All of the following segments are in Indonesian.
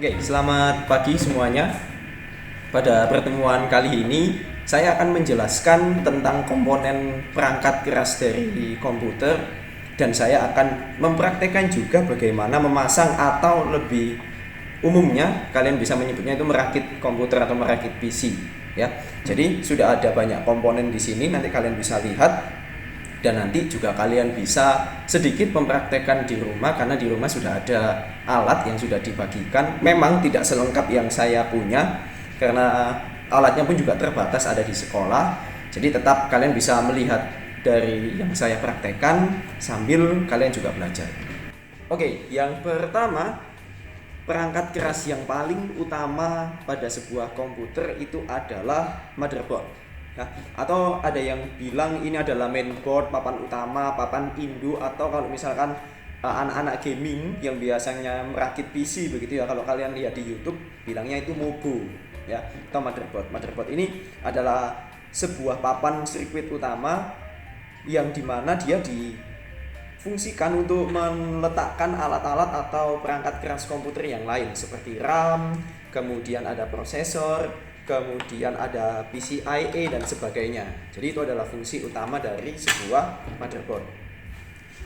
Oke, selamat pagi semuanya. Pada pertemuan kali ini, saya akan menjelaskan tentang komponen perangkat keras dari komputer dan saya akan mempraktekkan juga bagaimana memasang atau lebih umumnya kalian bisa menyebutnya itu merakit komputer atau merakit PC ya. Jadi sudah ada banyak komponen di sini, nanti kalian bisa lihat dan nanti juga kalian bisa sedikit mempraktekkan di rumah karena di rumah sudah ada alat yang sudah dibagikan. Memang tidak selengkap yang saya punya karena alatnya pun juga terbatas ada di sekolah. Jadi tetap kalian bisa melihat dari yang saya praktekkan sambil kalian juga belajar. Oke, yang pertama, perangkat keras yang paling utama pada sebuah komputer itu adalah motherboard. Nah, atau ada yang bilang ini adalah mainboard, papan utama, papan induk, atau kalau misalkan anak-anak gaming yang biasanya merakit PC begitu ya, kalau kalian lihat di YouTube bilangnya itu mobo ya, atau motherboard. Motherboard ini adalah sebuah papan sirkuit utama yang dimana dia difungsikan untuk meletakkan alat-alat atau perangkat keras komputer yang lain seperti RAM, kemudian ada prosesor, kemudian ada PCIe dan sebagainya. Jadi itu adalah fungsi utama dari sebuah motherboard.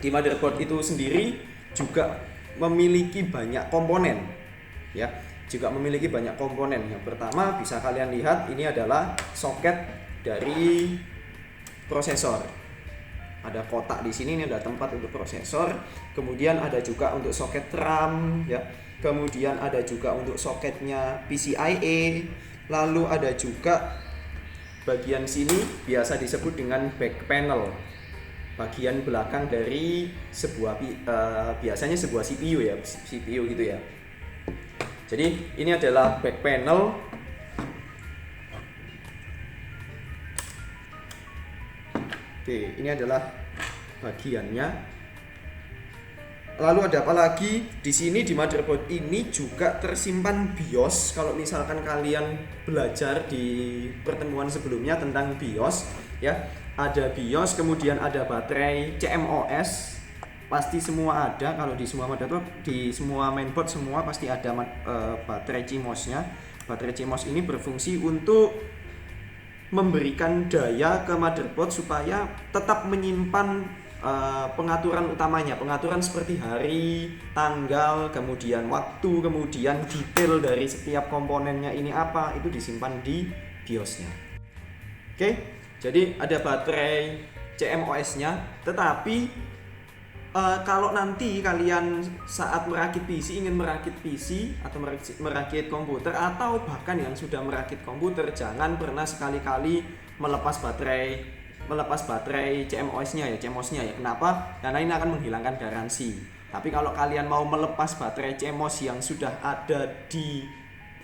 Di motherboard itu sendiri juga memiliki banyak komponen ya, juga memiliki banyak komponen. Yang pertama bisa kalian lihat ini adalah soket dari prosesor. Ada kotak di sini, ini ada tempat untuk prosesor. Kemudian ada juga untuk soket RAM ya. Kemudian ada juga untuk soketnya PCIe. Lalu ada juga bagian sini biasa disebut dengan back panel, bagian belakang dari sebuah biasanya sebuah CPU ya, CPU gitu ya. Jadi ini adalah back panel. Oke, ini adalah bagiannya. Lalu ada apa lagi? Di sini di motherboard ini juga tersimpan BIOS. Kalau misalkan kalian belajar di pertemuan sebelumnya tentang BIOS, ya, ada BIOS, kemudian ada baterai CMOS. Pasti semua ada. Kalau di semua motherboard, di semua mainboard semua pasti ada baterai CMOS-nya. Baterai CMOS ini berfungsi untuk memberikan daya ke motherboard supaya tetap menyimpan pengaturan utamanya, pengaturan seperti hari, tanggal, kemudian waktu, kemudian detail dari setiap komponennya ini apa, itu disimpan di BIOS-nya. Oke, jadi ada baterai CMOS-nya, tetapi kalau nanti kalian saat merakit PC, ingin merakit PC atau merakit komputer, atau bahkan yang sudah merakit komputer, jangan pernah sekali-kali melepas baterai CMOS-nya ya. Kenapa? Karena ini akan menghilangkan garansi. Tapi kalau kalian mau melepas baterai CMOS yang sudah ada di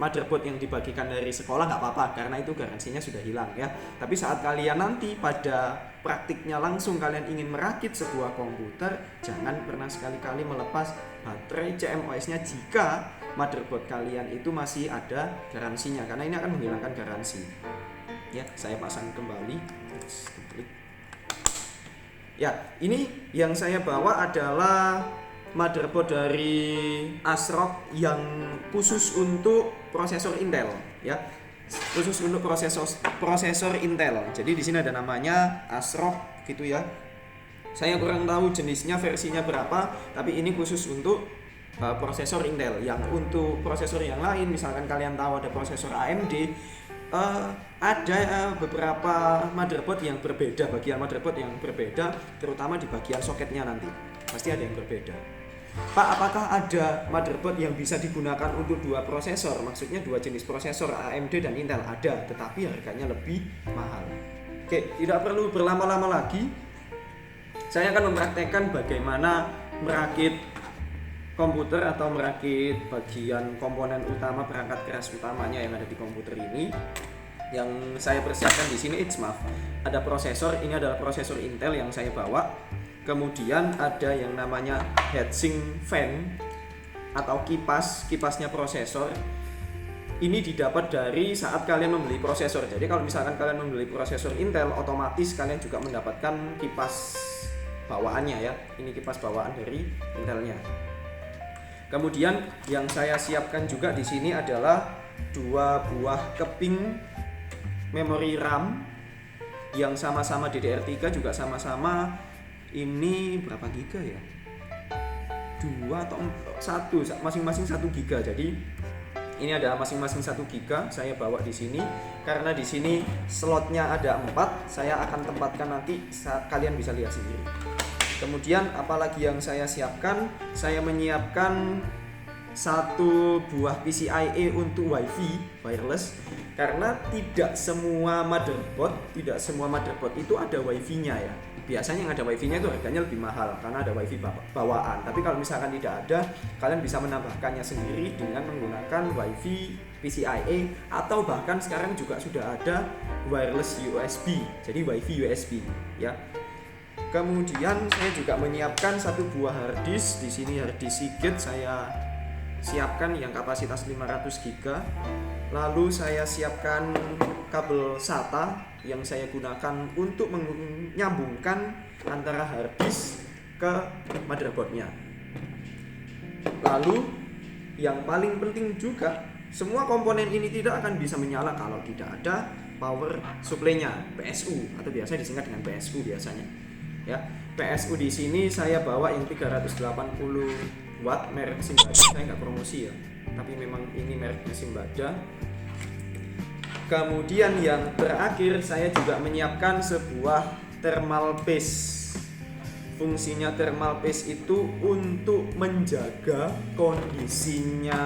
motherboard yang dibagikan dari sekolah nggak apa-apa, karena itu garansinya sudah hilang ya. Tapi saat kalian nanti pada praktiknya langsung kalian ingin merakit sebuah komputer, jangan pernah sekali-kali melepas baterai CMOS-nya jika motherboard kalian itu masih ada garansinya, karena ini akan menghilangkan garansi. Ya, saya pasang kembali. Ya, ini yang saya bawa adalah motherboard dari ASRock yang khusus untuk prosesor Intel ya. Khusus untuk prosesor Intel. Jadi di sini ada namanya ASRock gitu ya. Saya kurang tahu jenisnya, versinya berapa, tapi ini khusus untuk prosesor Intel. Yang untuk prosesor yang lain, misalkan kalian tahu ada prosesor AMD, ada beberapa motherboard yang berbeda, bagian motherboard yang berbeda, terutama di bagian soketnya nanti pasti ada yang berbeda. Pak, apakah ada motherboard yang bisa digunakan untuk dua prosesor? Maksudnya dua jenis prosesor AMD dan Intel? Ada, tetapi harganya lebih mahal. Oke, tidak perlu berlama-lama lagi. Saya akan mempraktekkan bagaimana merakit komputer atau merakit bagian komponen utama, perangkat keras utamanya yang ada di komputer ini. Yang saya persiapkan di sini ada prosesor, ini adalah prosesor Intel yang saya bawa. Kemudian ada yang namanya heatsink fan atau kipasnya prosesor. Ini didapat dari saat kalian membeli prosesor. Jadi kalau misalkan kalian membeli prosesor Intel, otomatis kalian juga mendapatkan kipas bawaannya ya. Ini kipas bawaan dari Intelnya. Kemudian yang saya siapkan juga di sini adalah 2 buah keping memori RAM yang sama-sama DDR3, juga sama-sama ini berapa giga ya? 2 atau 1, masing-masing 1 giga. Jadi ini ada masing-masing 1 giga saya bawa di sini karena di sini slotnya ada 4, saya akan tempatkan nanti, kalian bisa lihat sendiri. Kemudian apalagi yang saya siapkan? Saya menyiapkan 1 buah PCIe untuk WiFi wireless karena tidak semua motherboard itu ada WiFi-nya ya. Biasanya yang ada WiFi-nya itu harganya lebih mahal karena ada WiFi bawaan. Tapi kalau misalkan tidak ada, kalian bisa menambahkannya sendiri dengan menggunakan WiFi PCIe atau bahkan sekarang juga sudah ada wireless USB. Jadi WiFi USB ya. Kemudian saya juga menyiapkan 1 buah hard disk. Di sini hard disk Seagate saya siapkan yang kapasitas 500 GB. Lalu saya siapkan kabel SATA yang saya gunakan untuk menyambungkan antara hard disk ke motherboardnya. Lalu yang paling penting juga, semua komponen ini tidak akan bisa menyala kalau tidak ada power supply-nya, PSU atau biasa disingkat dengan PSU biasanya. Ya, PSU di sini saya bawa yang 380 watt merek Simbada. Saya nggak promosi ya, tapi memang ini mereknya Simbada. Kemudian yang terakhir saya juga menyiapkan sebuah thermal paste. Fungsinya thermal paste itu untuk menjaga kondisinya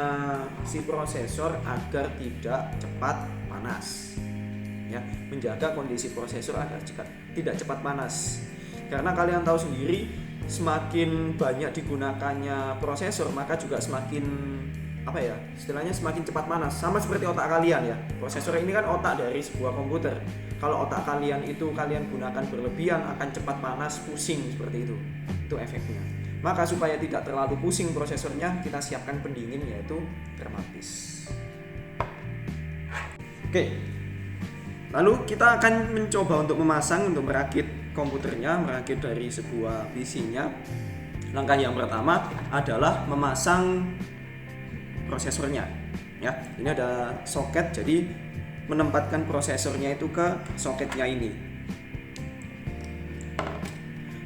si prosesor agar tidak cepat panas. Ya, menjaga kondisi prosesor agar tidak cepat panas. Karena kalian tahu sendiri, semakin banyak digunakannya prosesor maka juga semakin istilahnya semakin cepat panas. Sama seperti otak kalian ya. Prosesor ini kan otak dari sebuah komputer. Kalau otak kalian itu kalian gunakan berlebihan akan cepat panas, pusing seperti itu. Itu efeknya. Maka supaya tidak terlalu pusing prosesornya, kita siapkan pendingin yaitu thermal paste. Oke. Lalu kita akan mencoba untuk merakit komputernya, merakit dari sebuah PC-nya. Langkah yang pertama adalah memasang prosesornya. Ya, ini ada soket, jadi menempatkan prosesornya itu ke soketnya ini.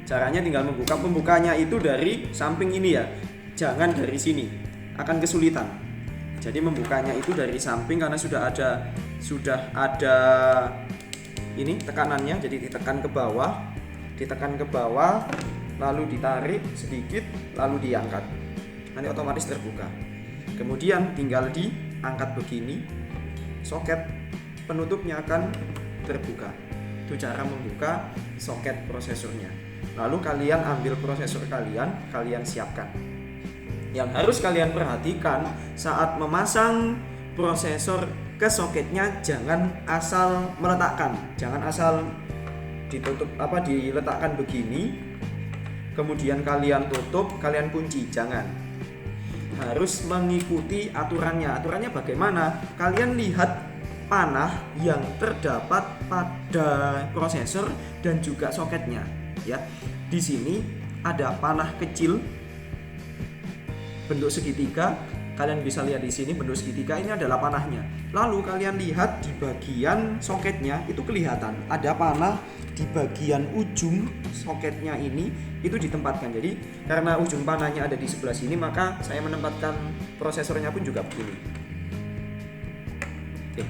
Caranya tinggal membuka, pembukanya itu dari samping ini ya, jangan dari sini, akan kesulitan. Jadi membukanya itu dari samping karena sudah ada ini tekanannya, jadi ditekan ke bawah, lalu ditarik sedikit, lalu diangkat. Nanti otomatis terbuka. Kemudian tinggal diangkat begini, soket penutupnya akan terbuka. Itu cara membuka soket prosesornya. Lalu kalian ambil prosesor kalian siapkan. Yang harus kalian perhatikan saat memasang prosesor ke soketnya, jangan asal meletakkan, jangan asal diletakkan begini, kemudian kalian tutup, kalian kunci, jangan. Harus mengikuti aturannya. Aturannya bagaimana? Kalian lihat panah yang terdapat pada prosesor dan juga soketnya, ya. Di sini ada panah kecil bentuk segitiga. Kalian bisa lihat di sini bentuk segitiga, ini adalah panahnya. Lalu kalian lihat di bagian soketnya itu kelihatan ada panah di bagian ujung soketnya ini, itu ditempatkan. Jadi karena ujung panahnya ada di sebelah sini, maka saya menempatkan prosesornya pun juga begini. Oke.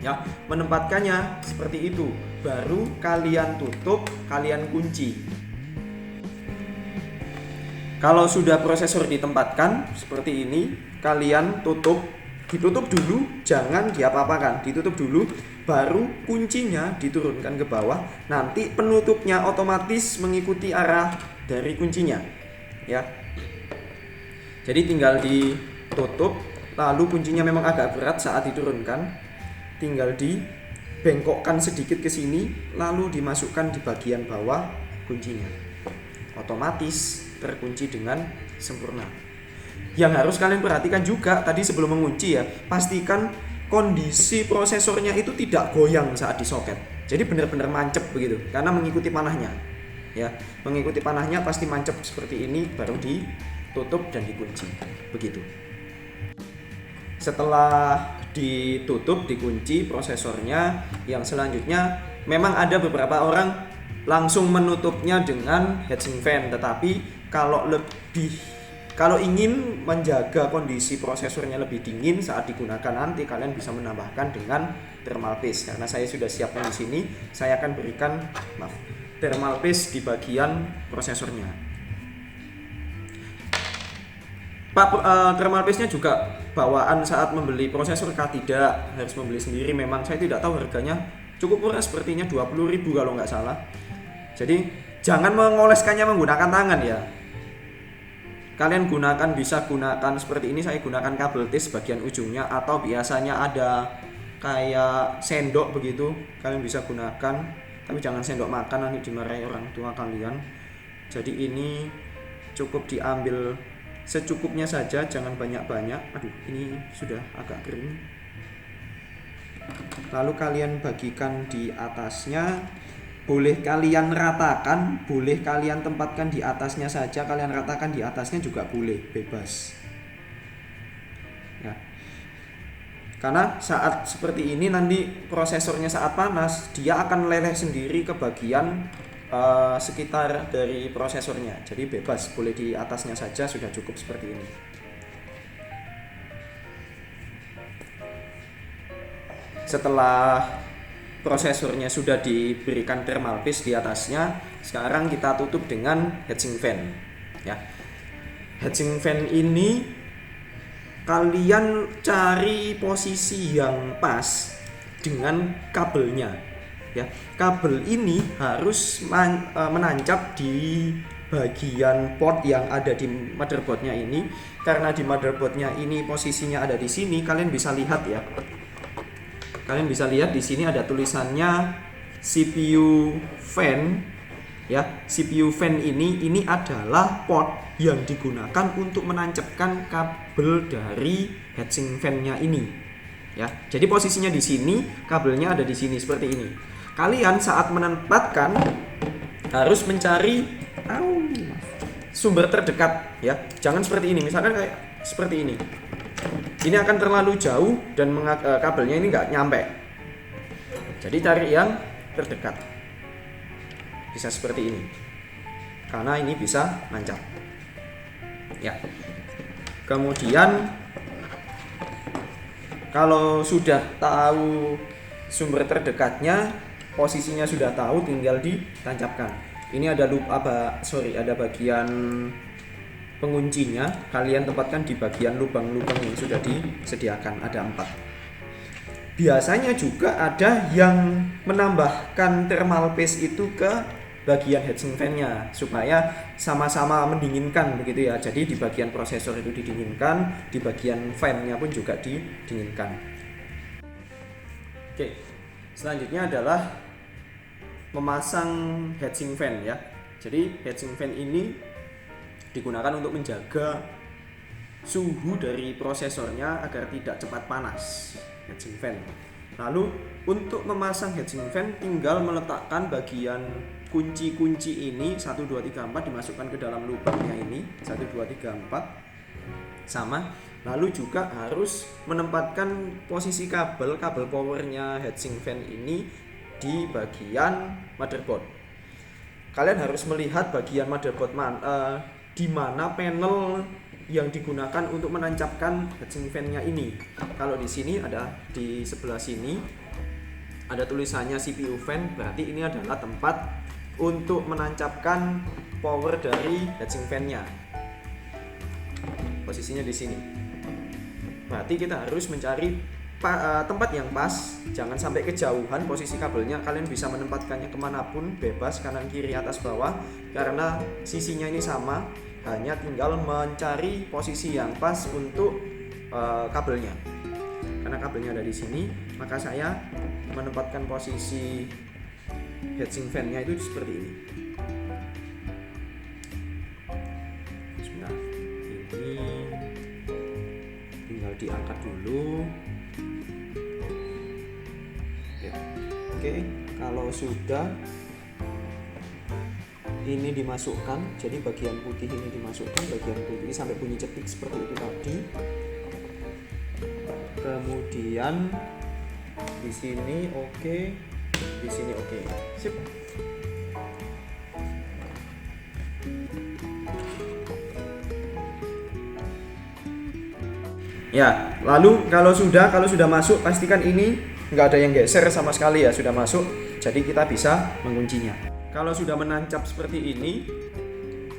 Ya, menempatkannya seperti itu. Baru kalian tutup, kalian kunci. Kalau sudah prosesor ditempatkan seperti ini, kalian ditutup dulu, jangan diapa-apakan, ditutup dulu, baru kuncinya diturunkan ke bawah. Nanti penutupnya otomatis mengikuti arah dari kuncinya, ya. Jadi tinggal ditutup, lalu kuncinya memang agak berat saat diturunkan, tinggal dibengkokkan sedikit ke sini, lalu dimasukkan di bagian bawah kuncinya. Otomatis terkunci dengan sempurna. Yang harus kalian perhatikan juga tadi sebelum mengunci ya, pastikan kondisi prosesornya itu tidak goyang saat disoket. Jadi benar-benar mancep begitu, karena mengikuti panahnya. Ya, mengikuti panahnya pasti mancep seperti ini, baru ditutup dan dikunci. Begitu. Setelah ditutup, dikunci prosesornya, yang selanjutnya memang ada beberapa orang langsung menutupnya dengan heatsink fan, tetapi kalau ingin menjaga kondisi prosesornya lebih dingin saat digunakan nanti, kalian bisa menambahkan dengan thermal paste. Karena saya sudah siapkan di sini, saya akan berikan thermal paste di bagian prosesornya. Pak, thermal paste-nya juga bawaan saat membeli prosesor kah? Tidak, harus membeli sendiri. Memang saya tidak tahu harganya, cukup murah, sepertinya 20.000 kalau nggak salah. Jadi jangan mengoleskannya menggunakan tangan ya. Kalian bisa gunakan seperti ini, saya gunakan kabel tis bagian ujungnya, atau biasanya ada kayak sendok begitu, kalian bisa gunakan, tapi jangan sendok makan, nanti dimarahi orang tua kalian. Jadi ini cukup diambil secukupnya saja, jangan banyak-banyak. Aduh, ini sudah agak kering. Lalu kalian bagikan di atasnya. Boleh kalian ratakan, boleh kalian tempatkan di atasnya saja, kalian ratakan di atasnya juga boleh, bebas ya. Karena saat seperti ini nanti prosesornya saat panas, dia akan meleleh sendiri ke bagian sekitar dari prosesornya. Jadi bebas, boleh di atasnya saja, sudah cukup seperti ini. Setelah prosesornya sudah diberikan thermal paste di atasnya, sekarang kita tutup dengan heatsink fan ya. Heatsink fan ini kalian cari posisi yang pas dengan kabelnya ya. Kabel ini harus menancap di bagian port yang ada di motherboardnya ini. Karena di motherboardnya ini posisinya ada di sini, kalian bisa lihat ya. Kalian bisa lihat di sini ada tulisannya CPU fan ya. CPU fan ini adalah port yang digunakan untuk menancapkan kabel dari heatsink fan-nya ini ya. Jadi posisinya di sini, kabelnya ada di sini seperti ini. Kalian saat menempatkan harus mencari sumber terdekat ya. Jangan seperti ini, misalkan kayak seperti ini. Ini akan terlalu jauh dan kabelnya ini nggak nyampe. Jadi cari yang terdekat. Bisa seperti ini. Karena ini bisa nancap. Ya. Kemudian kalau sudah tahu sumber terdekatnya, posisinya sudah tahu, tinggal ditancapkan. Ini ada ada bagian penguncinya, kalian tempatkan di bagian lubang-lubang yang sudah disediakan, ada 4. Biasanya juga ada yang menambahkan thermal paste itu ke bagian heatsink fan-nya supaya sama-sama mendinginkan begitu ya. Jadi di bagian prosesor itu didinginkan, di bagian fan-nya pun juga didinginkan. Oke, selanjutnya adalah memasang heatsink fan ya. Jadi heatsink fan ini digunakan untuk menjaga suhu dari prosesornya agar tidak cepat panas, heatsink fan. Lalu untuk memasang heatsink fan tinggal meletakkan bagian kunci-kunci ini 1 2 3 4 dimasukkan ke dalam lubangnya ini 1 2 3 4 sama. Lalu juga harus menempatkan posisi kabel powernya heatsink fan ini di bagian motherboard. Kalian harus melihat bagian motherboard di mana panel yang digunakan untuk menancapkan heatsink fan-nya ini. Kalau di sini ada, di sebelah sini ada tulisannya CPU fan, berarti ini adalah tempat untuk menancapkan power dari heatsink fan-nya. Posisinya di sini. Berarti kita harus mencari tempat yang pas, jangan sampai kejauhan posisi kabelnya. Kalian bisa menempatkannya kemanapun, bebas, kanan kiri atas bawah, karena sisinya ini sama. Hanya tinggal mencari posisi yang pas untuk kabelnya. Karena kabelnya ada di sini, maka saya menempatkan posisi heatsink fan-nya itu seperti ini. Sebentar, ini tinggal diangkat dulu. Oke, kalau sudah ini dimasukkan, jadi bagian putih ini dimasukkan, bagian putih sampai bunyi cetik seperti itu tadi. Kemudian di sini oke, di sini oke. Sip. Ya, lalu kalau sudah masuk, pastikan ini nggak ada yang geser sama sekali ya, sudah masuk. Jadi kita bisa menguncinya. Kalau sudah menancap seperti ini,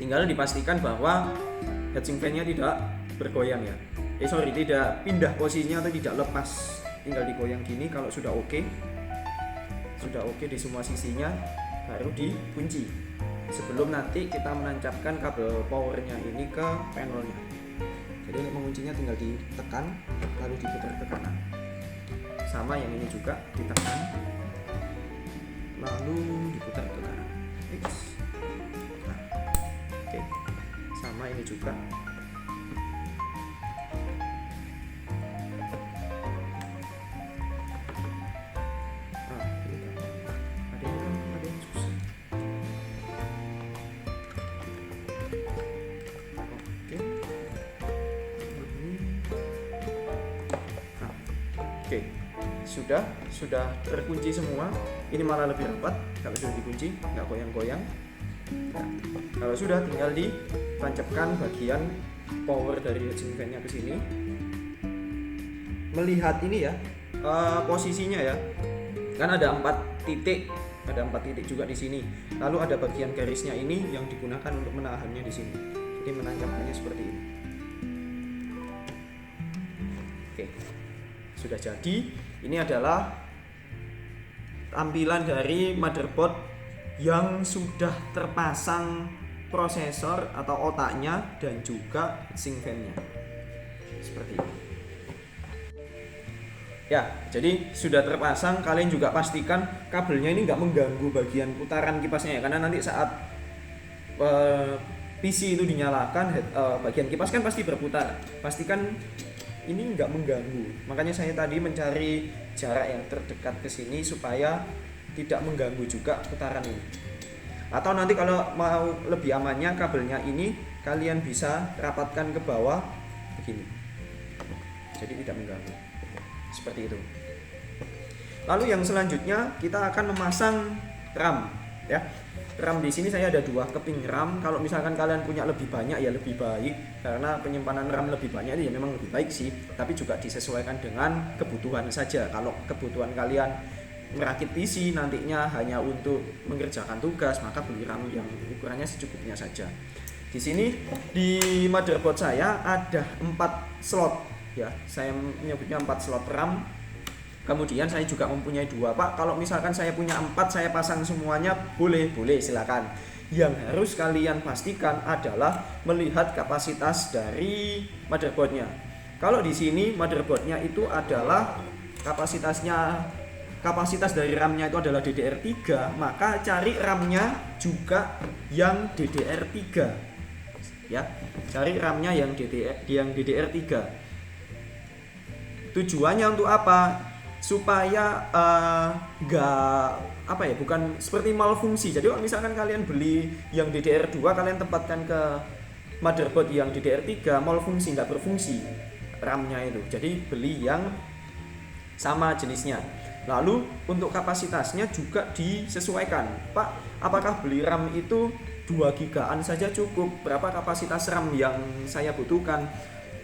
tinggal dipastikan bahwa heatsink fan-nya tidak bergoyang ya. Tidak pindah posisinya atau tidak lepas. Tinggal digoyang gini. Kalau sudah oke di semua sisinya, baru dikunci. Sebelum nanti kita menancapkan kabel powernya ini ke panelnya. Jadi untuk menguncinya tinggal ditekan, lalu diputar ke kanan. Sama yang ini juga ditekan, lalu diputar ke kanan. Nah, oke. Sama ini juga. Ada yang susah. Oke. Nah, oke. Sudah terkunci semua. Ini malah lebih rapat kalau sudah dikunci, nggak goyang-goyang. Nah, kalau sudah, tinggal ditancapkan bagian power dari heatsink fan-nya ke sini. Melihat ini ya, posisinya ya, kan ada 4 titik, juga di sini. Lalu ada bagian garisnya ini yang digunakan untuk menahannya di sini. Jadi menancapkannya seperti ini. Oke, sudah jadi. Ini adalah tampilan dari motherboard yang sudah terpasang prosesor atau otaknya dan juga heatsink fan-nya. Seperti ini. Ya, jadi sudah terpasang. Kalian juga pastikan kabelnya ini nggak mengganggu bagian putaran kipasnya ya, karena nanti saat PC itu dinyalakan, bagian kipas kan pasti berputar. Pastikan ini nggak mengganggu. Makanya saya tadi mencari jarak yang terdekat ke sini supaya tidak mengganggu juga putaran ini. Atau nanti kalau mau lebih amannya, kabelnya ini kalian bisa rapatkan ke bawah begini. Jadi tidak mengganggu. Seperti itu. Lalu yang selanjutnya kita akan memasang RAM ya. RAM di sini saya ada 2 keping RAM. Kalau misalkan kalian punya lebih banyak ya lebih baik, karena penyimpanan RAM lebih banyak ya memang lebih baik sih, tapi juga disesuaikan dengan kebutuhan saja. Kalau kebutuhan kalian merakit PC nantinya hanya untuk mengerjakan tugas, maka beli RAM yang ukurannya secukupnya saja. Di sini di motherboard saya ada 4 slot ya. Saya menyebutnya 4 slot RAM. Kemudian saya juga mempunyai 2, Pak. Kalau misalkan saya punya 4, saya pasang semuanya, boleh silakan. Yang harus kalian pastikan adalah melihat kapasitas dari motherboardnya. Kalau di sini motherboardnya itu adalah kapasitas dari RAM-nya itu adalah DDR3, maka cari RAM-nya juga yang DDR3. Ya, cari RAM-nya yang DDR3. Tujuannya untuk apa? Supaya bukan seperti malfungsi. Jadi kalau misalkan kalian beli yang DDR2, kalian tempatkan ke motherboard yang DDR3, malfungsi, nggak berfungsi RAM-nya itu. Jadi beli yang sama jenisnya. Lalu untuk kapasitasnya juga disesuaikan. Pak, apakah beli RAM itu 2 gigaan saja cukup? Berapa kapasitas RAM yang saya butuhkan?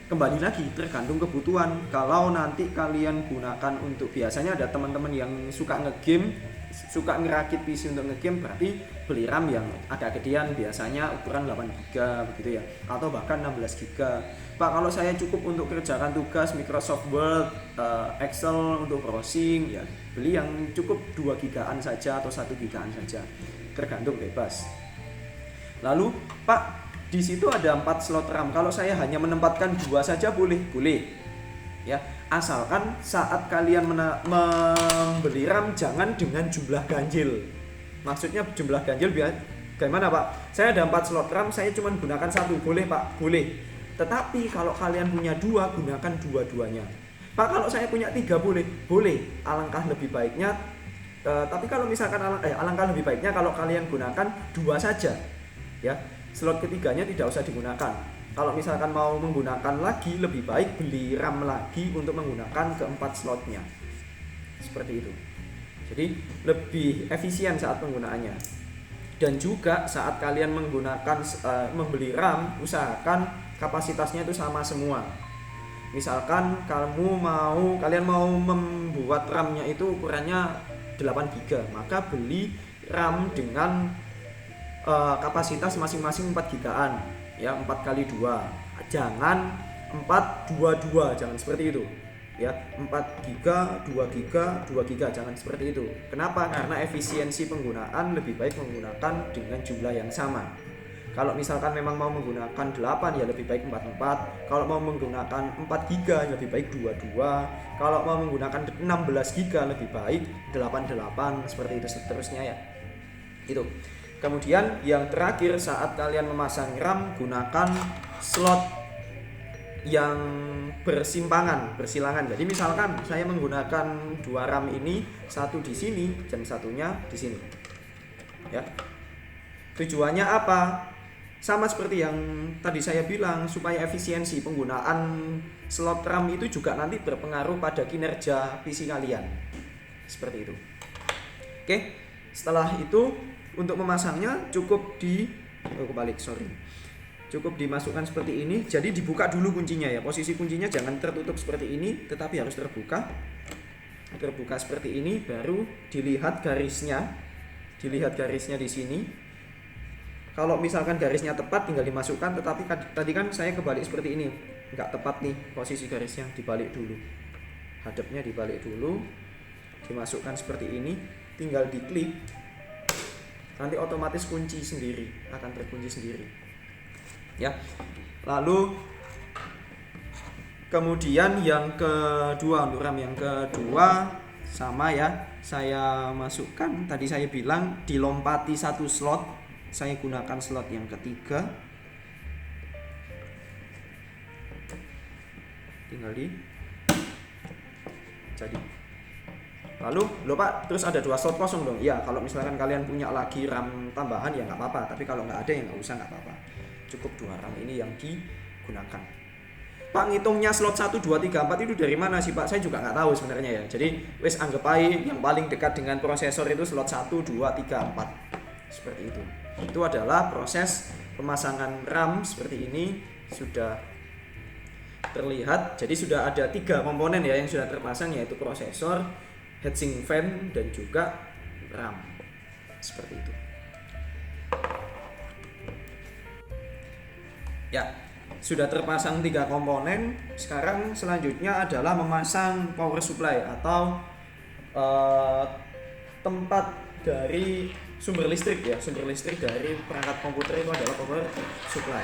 Kembali lagi tergantung kebutuhan. Kalau nanti kalian gunakan untuk, biasanya ada teman-teman yang suka ngegame, suka ngerakit PC untuk ngegame, berarti beli RAM yang agak gedean, biasanya ukuran 8GB begitu ya, atau bahkan 16GB. Pak, kalau saya cukup untuk kerjakan tugas Microsoft Word, Excel untuk browsing, ya beli yang cukup 2GBan saja atau 1GBan saja, tergantung, bebas. Lalu, Pak, di situ ada 4 slot RAM. Kalau saya hanya menempatkan 2 saja boleh. Ya, asalkan saat kalian membeli RAM jangan dengan jumlah ganjil. Maksudnya jumlah ganjil bagaimana, Pak? Saya ada 4 slot RAM, saya cuma gunakan 1. Boleh, Pak? Boleh. Tetapi kalau kalian punya 2, gunakan dua-duanya. Pak, kalau saya punya 3 boleh? Boleh. Alangkah lebih baiknya tapi kalau misalkan alangkah lebih baiknya kalau kalian gunakan 2 saja. ya. Slot ketiganya tidak usah digunakan. Kalau misalkan mau menggunakan lagi, lebih baik beli RAM lagi untuk menggunakan keempat slotnya. Seperti itu. Jadi lebih efisien saat penggunaannya. Dan juga saat kalian menggunakan membeli RAM, usahakan kapasitasnya itu sama semua. Misalkan kalian mau membuat RAM-nya itu ukurannya 8 GB, maka beli RAM dengan kapasitas masing-masing 4 GB-an, ya, 4 kali 2. Jangan 422, jangan seperti itu. Ya, 4 GB, 2 GB, 2 GB, jangan seperti itu. Kenapa? Karena efisiensi penggunaan lebih baik menggunakan dengan jumlah yang sama. Kalau misalkan memang mau menggunakan 8, ya lebih baik 44. Kalau mau menggunakan 4 GB, lebih baik 22. Kalau mau menggunakan 16 GB, lebih baik 88, seperti itu seterusnya, ya. Itu. Kemudian yang terakhir, saat kalian memasang RAM, gunakan slot yang bersilangan. Jadi misalkan saya menggunakan 2 RAM ini, satu di sini dan satunya di sini. Ya. Tujuannya apa? Sama seperti yang tadi saya bilang, supaya efisiensi penggunaan slot RAM itu juga nanti berpengaruh pada kinerja PC kalian. Seperti itu. Oke, setelah itu untuk memasangnya cukup cukup dimasukkan seperti ini. Jadi dibuka dulu kuncinya, ya. Posisi kuncinya jangan tertutup seperti ini, tetapi harus terbuka seperti ini. Baru dilihat garisnya di sini. Kalau misalkan garisnya tepat tinggal dimasukkan, tetapi tadi kan saya kebalik seperti ini, nggak tepat nih posisi garisnya, dibalik dulu, hadapnya dibalik dulu, dimasukkan seperti ini, tinggal diklik, nanti otomatis akan terkunci sendiri, ya. Lalu kemudian yang kedua, untuk RAM yang kedua sama, ya, saya masukkan, tadi saya bilang dilompati satu slot. Saya gunakan slot yang ketiga, tinggal jadi. Lalu Pak, terus ada 2 slot kosong dong. Ya, kalau misalkan kalian punya lagi RAM tambahan, ya nggak apa-apa. Tapi kalau nggak ada, ya nggak usah, nggak apa-apa. Cukup 2 RAM ini yang digunakan. Pak, ngitungnya slot 1, 2, 3, 4 itu dari mana sih Pak? Saya juga nggak tahu sebenarnya, ya. Jadi wes anggap aja yang paling dekat dengan prosesor itu slot 1, 2, 3, 4. Seperti itu. Itu adalah proses pemasangan RAM seperti ini, sudah terlihat. Jadi sudah ada 3 komponen, ya, yang sudah terpasang, yaitu prosesor, heatsink fan, dan juga RAM. Seperti itu. Ya, sudah terpasang 3 komponen. Sekarang selanjutnya adalah memasang power supply atau tempat dari sumber listrik, ya. Sumber listrik dari perangkat komputer itu adalah power supply.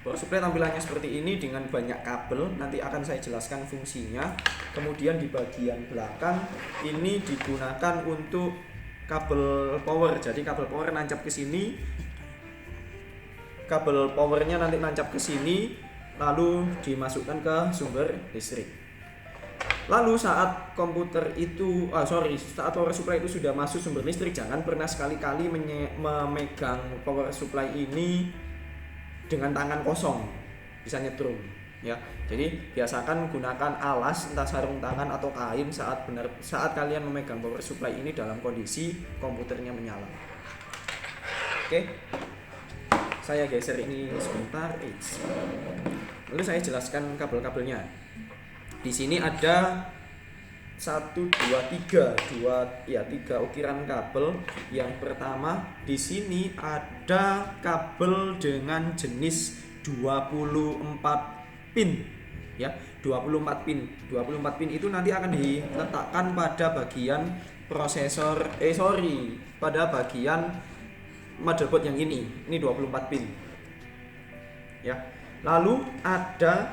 Power supply tampilannya seperti ini dengan banyak kabel. Nanti akan saya jelaskan fungsinya. Kemudian di bagian belakang ini digunakan untuk kabel power. Jadi kabel power nancap ke sini. Kabel powernya nanti nancap ke sini, lalu dimasukkan ke sumber listrik. Lalu saat saat power supply itu sudah masuk sumber listrik, jangan pernah sekali-kali memegang power supply ini dengan tangan kosong, bisa nyetrum, ya. Jadi biasakan gunakan alas, entah sarung tangan atau kain saat kalian memegang power supply ini dalam kondisi komputernya menyala. Oke. Saya geser ini sebentar. Lalu saya jelaskan kabel-kabelnya. Di sini ada 3 ukiran kabel. Yang pertama, di sini ada kabel dengan jenis 24 pin, ya. 24 pin. 24 pin itu nanti akan diletakkan pada bagian pada bagian motherboard yang ini 24 pin, ya. Lalu ada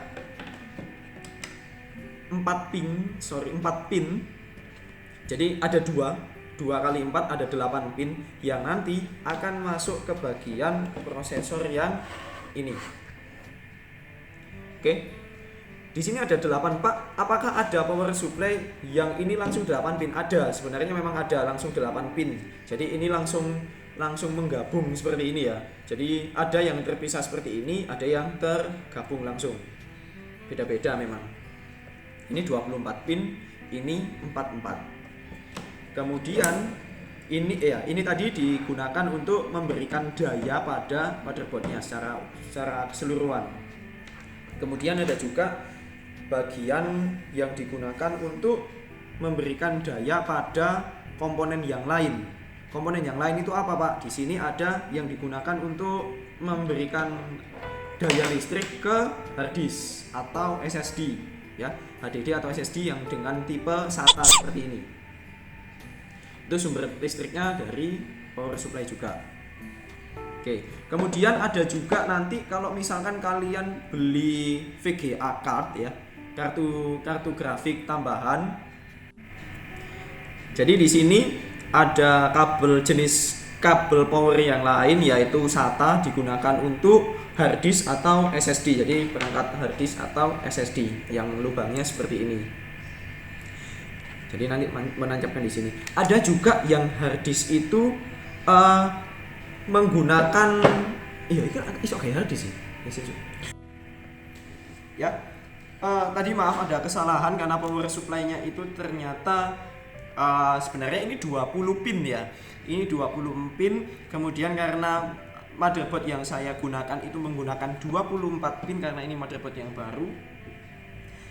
4 pin. Jadi ada 2 kali 4 ada 8 pin yang nanti akan masuk ke bagian prosesor yang ini. Oke. Di sini ada 8, Pak. Apakah ada power supply yang ini langsung 8 pin? Ada, sebenarnya memang ada langsung 8 pin. Jadi ini langsung langsung menggabung seperti ini ya. Jadi ada yang terpisah seperti ini, ada yang tergabung langsung. Beda-beda memang. Ini 24 pin, ini 44. Kemudian ini tadi digunakan untuk memberikan daya pada motherboardnya secara keseluruhan. Kemudian ada juga bagian yang digunakan untuk memberikan daya pada komponen yang lain. Komponen yang lain itu apa, Pak? Di sini ada yang digunakan untuk memberikan daya listrik ke hard disk atau SSD, ya, HDD atau SSD yang dengan tipe SATA seperti ini. Itu sumber listriknya dari power supply juga. Oke, kemudian ada juga nanti kalau misalkan kalian beli VGA card ya, kartu grafik tambahan. Jadi di sini ada jenis kabel power yang lain, yaitu SATA, digunakan untuk hard disk atau SSD. Jadi perangkat hard disk atau SSD yang lubangnya seperti ini. Jadi nanti menancapkan di sini. Ada juga yang hard disk itu menggunakan iso kayak hard disk ya. Tadi maaf ada kesalahan karena power supply-nya itu ternyata sebenarnya ini 20 pin ya. Ini 20 pin, kemudian karena motherboard yang saya gunakan itu menggunakan 24 pin karena ini motherboard yang baru.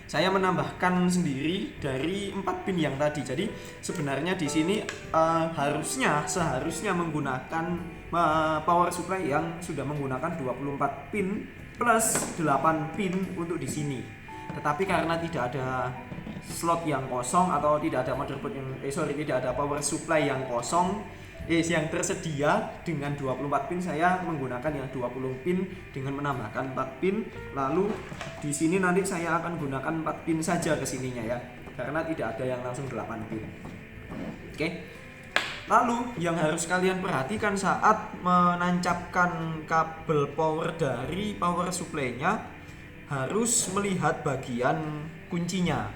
Saya menambahkan sendiri dari 4 pin yang tadi. Jadi sebenarnya di sini seharusnya menggunakan power supply yang sudah menggunakan 24 pin plus 8 pin untuk di sini. Tetapi karena tidak ada slot yang kosong atau tidak ada motherboard tidak ada power supply yang kosong yang tersedia dengan 24 pin, saya menggunakan yang 20 pin dengan menambahkan 4 pin. Lalu di sini nanti saya akan gunakan 4 pin saja ke sininya ya, karena tidak ada yang langsung 8 pin. Oke. Lalu yang harus kalian perhatikan saat menancapkan kabel power dari power supply-nya, harus melihat bagian kuncinya.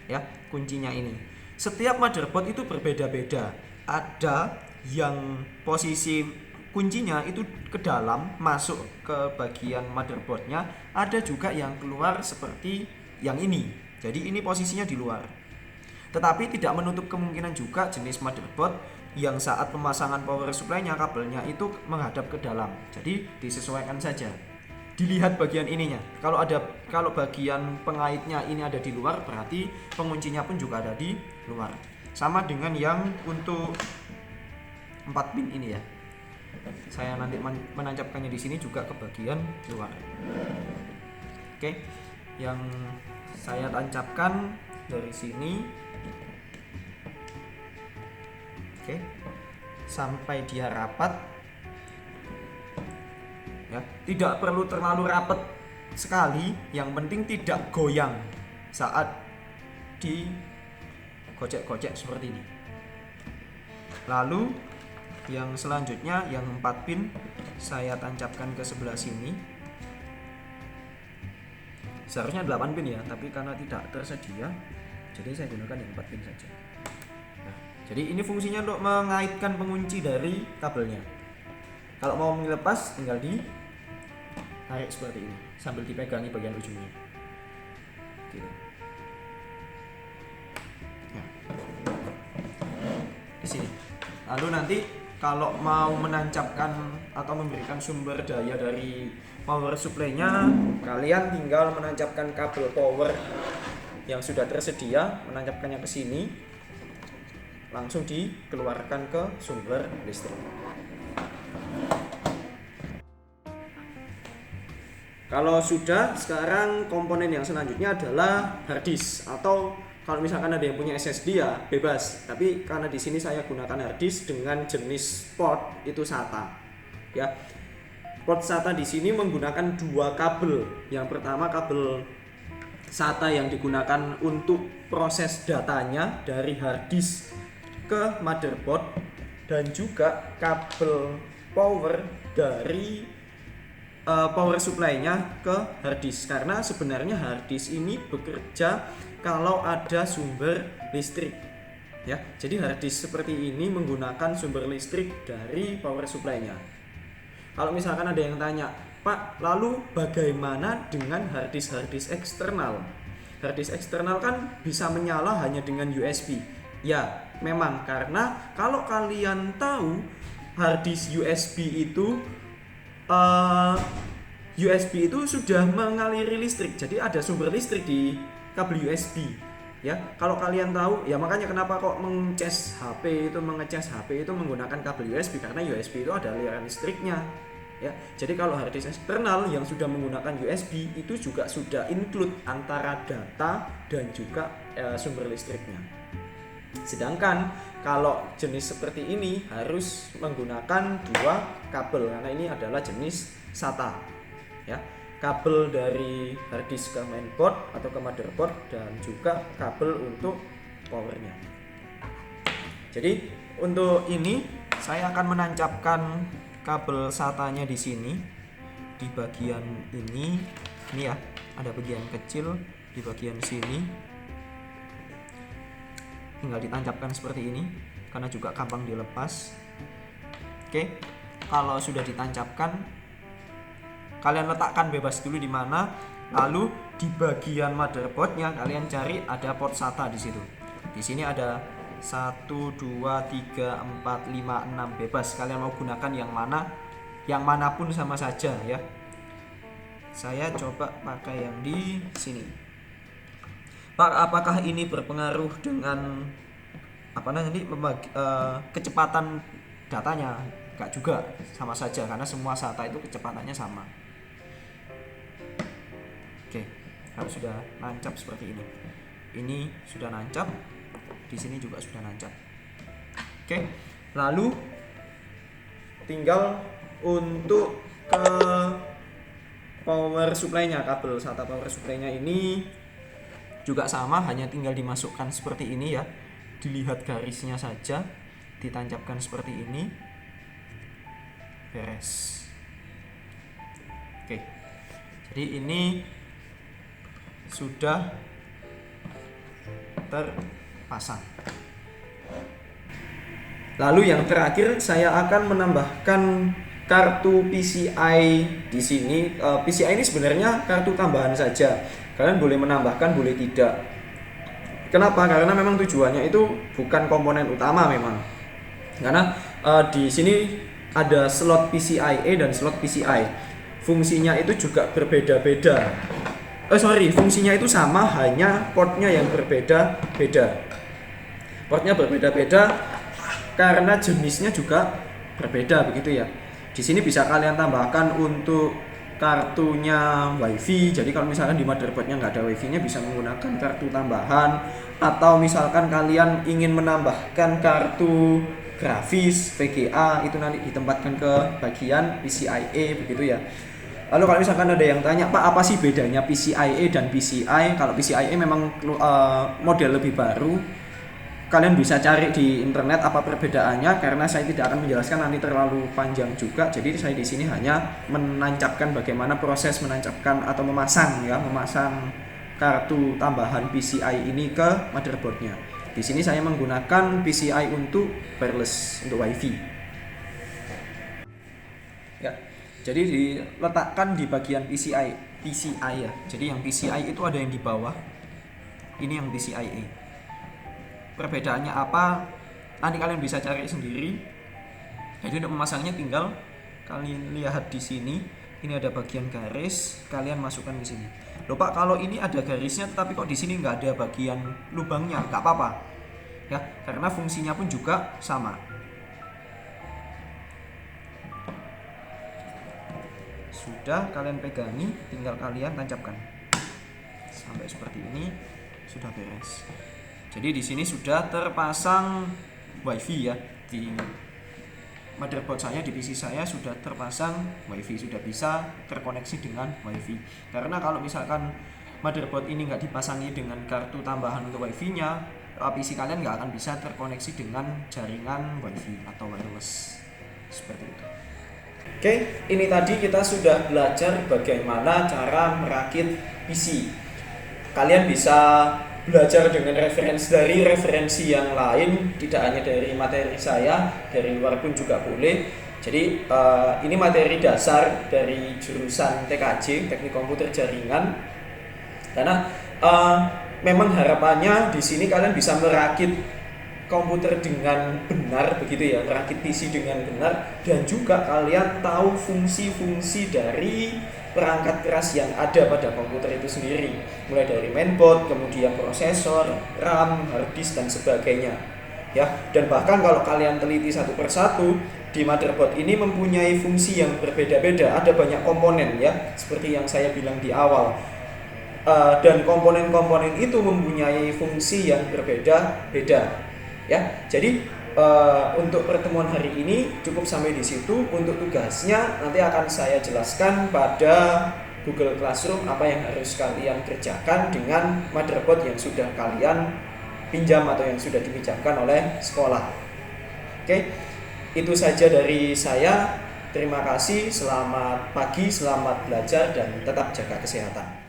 Ya, kuncinya ini. Setiap motherboard itu berbeda-beda. Ada yang posisi kuncinya itu ke dalam, masuk ke bagian motherboardnya. Ada juga yang keluar seperti yang ini. Jadi ini posisinya di luar. Tetapi tidak menutup kemungkinan juga jenis motherboard yang saat pemasangan power supply-nya kabelnya itu menghadap ke dalam. Jadi disesuaikan saja. Dilihat bagian ininya. Kalau bagian pengaitnya ini ada di luar, berarti penguncinya pun juga ada di luar. Sama dengan yang untuk 4 pin ini ya. Saya nanti menancapkannya di sini juga ke bagian luar. Oke. Yang saya tancapkan dari sini. Oke. Sampai dia rapat. Ya, tidak perlu terlalu rapat sekali, yang penting tidak goyang saat digocek-gocek seperti ini. Lalu yang selanjutnya yang 4 pin saya tancapkan ke sebelah sini. Seharusnya 8 pin ya, tapi karena tidak tersedia jadi saya gunakan yang 4 pin saja. Nah, jadi ini fungsinya untuk mengaitkan pengunci dari kabelnya. Kalau mau melepas tinggal tarik seperti ini sambil dipegangi bagian ujungnya. Gitu. Nah, di sini. Lalu nanti kalau mau menancapkan atau memberikan sumber daya dari power supply-nya, kalian tinggal menancapkan kabel power yang sudah tersedia, menancapkannya ke sini, langsung dikeluarkan ke sumber listrik. Kalau sudah, sekarang komponen yang selanjutnya adalah hard disk, atau kalau misalkan ada yang punya SSD ya bebas. Tapi karena di sini saya gunakan hard disk dengan jenis port itu SATA. Ya. Port SATA di sini menggunakan 2 kabel. Yang pertama kabel SATA yang digunakan untuk proses datanya dari hard disk ke motherboard, dan juga kabel power dari power supply-nya ke hard disk. Karena sebenarnya hard disk ini bekerja kalau ada sumber listrik. Ya, jadi hard disk seperti ini menggunakan sumber listrik dari power supply-nya. Kalau misalkan ada yang tanya, Pak, lalu bagaimana dengan hard disk eksternal? Hard disk eksternal kan bisa menyala hanya dengan USB. Ya, memang karena kalau kalian tahu hard disk USB itu sudah mengaliri listrik. Jadi ada sumber listrik di kabel USB. Ya, kalau kalian tahu, ya makanya kenapa kok mengecas HP itu menggunakan kabel USB, karena USB itu ada aliran listriknya. Ya, jadi kalau hard disk eksternal yang sudah menggunakan USB itu juga sudah include antara data dan juga sumber listriknya. Sedangkan kalau jenis seperti ini harus menggunakan dua kabel karena ini adalah jenis SATA. Ya, kabel dari hard disk ke mainboard atau ke motherboard dan juga kabel untuk powernya. Jadi untuk ini saya akan menancapkan kabel SATA-nya di sini di bagian ini ya, ada bagian kecil di bagian sini. Tinggal ditancapkan seperti ini karena juga gampang dilepas. Oke, kalau sudah ditancapkan kalian letakkan bebas dulu di mana, lalu di bagian motherboardnya kalian cari ada port SATA di situ. Di sini ada 1, 2, 3, 4, 5, 6 bebas. Kalian mau gunakan yang mana? Yang manapun sama saja ya. Saya coba pakai yang di sini. Pak, apakah ini berpengaruh dengan kecepatan datanya? Enggak juga, sama saja karena semua SATA itu kecepatannya sama. Oke, kalau sudah nancap seperti ini. Ini sudah nancap. Di sini juga sudah nancap. Oke, lalu tinggal untuk ke power supply-nya, kabel SATA power supply-nya ini juga sama, hanya tinggal dimasukkan seperti ini ya. Dilihat garisnya saja, ditancapkan seperti ini. Beres. Oke. Jadi ini sudah terpasang. Lalu yang terakhir saya akan menambahkan kartu PCI di sini. PCI ini sebenarnya kartu tambahan saja. Kalian boleh menambahkan, boleh tidak. Kenapa? Karena memang tujuannya itu bukan komponen utama memang. Karena di sini ada slot PCIe dan slot PCI. Fungsinya itu juga berbeda-beda. Fungsinya itu sama, hanya portnya yang berbeda-beda. Portnya berbeda-beda karena jenisnya juga berbeda begitu ya. Di sini bisa kalian tambahkan untuk kartunya WiFi. Jadi kalau misalkan di motherboardnya nggak ada WiFi-nya, bisa menggunakan kartu tambahan. Atau misalkan kalian ingin menambahkan kartu grafis VGA, itu nanti ditempatkan ke bagian PCIe begitu ya. Lalu kalau misalkan ada yang tanya, Pak, apa sih bedanya PCIe dan PCI? Kalau PCIe memang model lebih baru. Kalian bisa cari di internet apa perbedaannya, karena saya tidak akan menjelaskan, nanti terlalu panjang juga. Jadi saya di sini hanya menancapkan bagaimana proses menancapkan atau memasang kartu tambahan PCI ini ke motherboardnya. Di sini saya menggunakan PCI untuk wireless, untuk WiFi. Ya. Jadi diletakkan di bagian PCI ya. Jadi yang PCI itu ada yang di bawah. Ini yang PCIe. Perbedaannya apa? Nanti kalian bisa cari sendiri. Jadi untuk memasangnya tinggal kalian lihat di sini. Ini ada bagian garis, kalian masukkan di sini. Loh Pak, kalau ini ada garisnya tapi kok di sini nggak ada bagian lubangnya? Nggak apa-apa. Ya, karena fungsinya pun juga sama. Sudah kalian pegangi, tinggal kalian tancapkan sampai seperti ini, sudah beres. Jadi di sini sudah terpasang WiFi ya, di motherboard saya, di PC saya sudah terpasang WiFi, sudah bisa terkoneksi dengan WiFi. Karena kalau misalkan motherboard ini nggak dipasangi dengan kartu tambahan untuk WiFi-nya, PC kalian nggak akan bisa terkoneksi dengan jaringan WiFi atau wireless seperti itu. Oke, ini tadi kita sudah belajar bagaimana cara merakit PC. Kalian bisa belajar dengan referensi yang lain, tidak hanya dari materi saya, dari luar pun juga boleh. Jadi ini materi dasar dari jurusan TKJ, Teknik Komputer Jaringan. Karena memang harapannya di sini kalian bisa merakit komputer dengan benar, begitu ya, merakit PC dengan benar, dan juga kalian tahu fungsi-fungsi dari perangkat keras yang ada pada komputer itu sendiri, mulai dari mainboard, kemudian prosesor, RAM, hard disk dan sebagainya. Ya, dan bahkan kalau kalian teliti satu persatu, di motherboard ini mempunyai fungsi yang berbeda-beda, ada banyak komponen ya, seperti yang saya bilang di awal. Dan komponen-komponen itu mempunyai fungsi yang berbeda-beda. Ya, jadi untuk pertemuan hari ini cukup sampai di situ. Untuk tugasnya nanti akan saya jelaskan pada Google Classroom apa yang harus kalian kerjakan dengan motherboard yang sudah kalian pinjam atau yang sudah dipinjamkan oleh sekolah. Oke, itu saja dari saya. Terima kasih, selamat pagi, selamat belajar dan tetap jaga kesehatan.